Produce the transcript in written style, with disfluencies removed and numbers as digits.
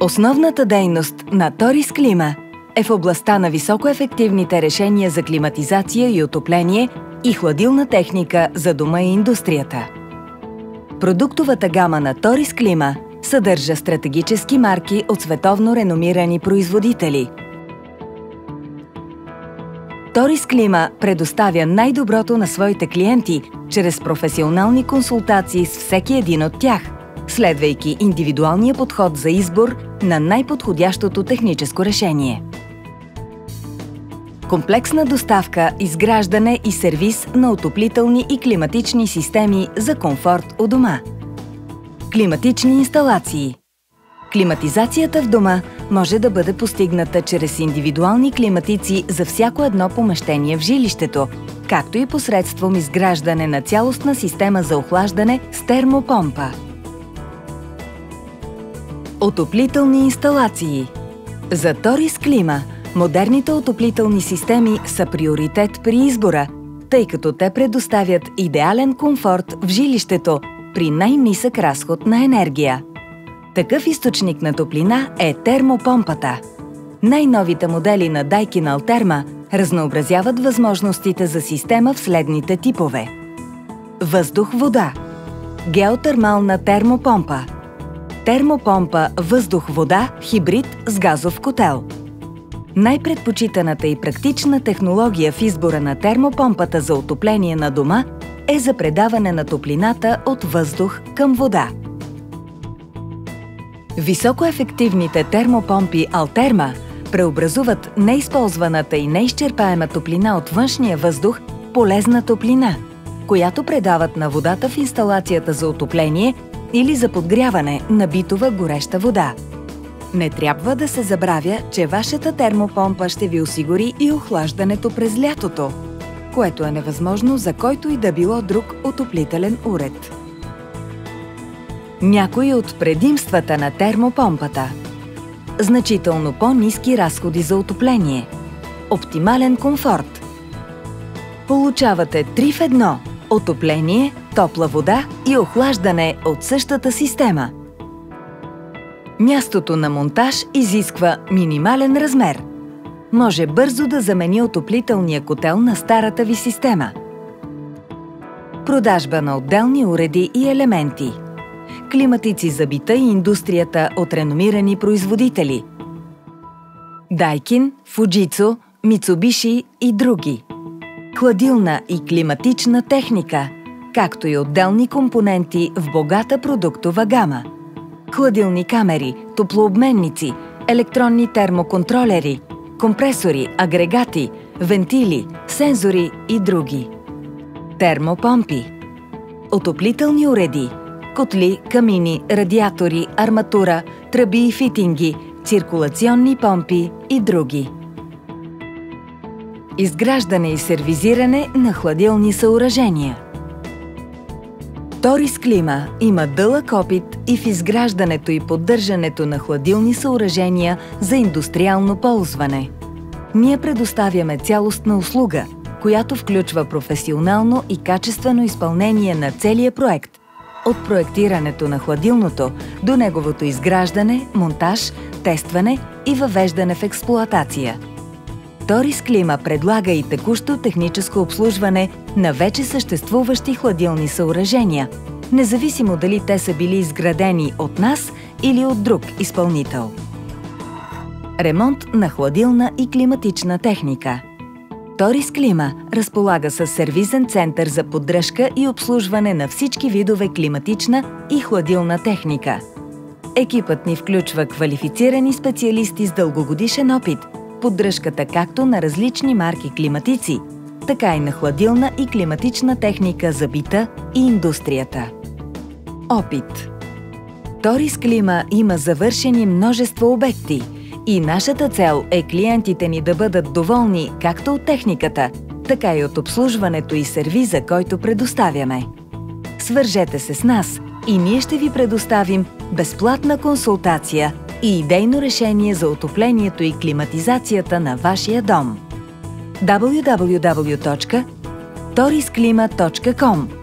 Основната дейност на Торис Клима е в областта на високоефективните решения за климатизация и отопление и хладилна техника за дома и индустрията. Продуктовата гама на Торис Клима съдържа стратегически марки от световно реномирани производители. Торис Клима предоставя най-доброто на своите клиенти чрез професионални консултации с всеки един от тях, следвайки индивидуалния подход за избор на най-подходящото техническо решение. Комплексна доставка, изграждане и сервиз на отоплителни и климатични системи за комфорт у дома. Климатични инсталации. Климатизацията в дома може да бъде постигната чрез индивидуални климатици за всяко едно помещение в жилището, както и посредством изграждане на цялостна система за охлаждане с термопомпа. Отоплителни инсталации. За Торис Клима модерните отоплителни системи са приоритет при избора, тъй като те предоставят идеален комфорт в жилището при най-нисък разход на енергия. Такъв източник на топлина е термопомпата. Най-новите модели на Daikin Alterma разнообразяват възможностите за система в следните типове: въздух-вода, геотермална термопомпа, термопомпа въздух-вода хибрид с газов котел. Най-предпочитаната и практична технология в избора на термопомпата за отопление на дома е за предаване на топлината от въздух към вода. Високоефективните термопомпи Alterma преобразуват неизползваната и неизчерпаема топлина от външния въздух в полезна топлина, която предават на водата в инсталацията за отопление или за подгряване на битова гореща вода. Не трябва да се забравя, че вашата термопомпа ще ви осигури и охлаждането през лятото, което е невъзможно за който и да било друг отоплителен уред. Някои от предимствата на термопомпата: значително по-ниски разходи за отопление, оптимален комфорт. Получавате 3 в 1 – отопление, топла вода и охлаждане от същата система. Мястото на монтаж изисква минимален размер. Може бързо да замени отоплителния котел на старата ви система. Продажба на отделни уреди и елементи. Климатици за бита и индустрията от реномирани производители. Daikin, Fujitsu, Mitsubishi и други. Хладилна и климатична техника, както и отделни компоненти в богата продуктова гама. Хладилни камери, топлообменници, електронни термоконтролери, компресори, агрегати, вентили, сензори и други. Термопомпи. Отоплителни уреди, котли, камини, радиатори, арматура, тръби и фитинги, циркулационни помпи и други. Изграждане и сервизиране на хладилни съоръжения. Торис Клима има дълъг опит и в изграждането и поддържането на хладилни съоръжения за индустриално ползване. Ние предоставяме цялостна услуга, която включва професионално и качествено изпълнение на целия проект, от проектирането на хладилното до неговото изграждане, монтаж, тестване и въвеждане в експлоатация. Торис Клима предлага и текущо техническо обслужване на вече съществуващи хладилни съоръжения, независимо дали те са били изградени от нас или от друг изпълнител. Ремонт на хладилна и климатична техника. Торис Клима разполага с сервизен център за поддръжка и обслужване на всички видове климатична и хладилна техника. Екипът ни включва квалифицирани специалисти с дългогодишен опит, поддръжката както на различни марки климатици, така и на хладилна и климатична техника за бита и индустрията. Опит. Торис Клима има завършени множество обекти и нашата цел е клиентите ни да бъдат доволни както от техниката, така и от обслужването и сервиза, който предоставяме. Свържете се с нас и ние ще ви предоставим безплатна консултация и идейно решение за отоплението и климатизацията на вашия дом. www.torisklima.com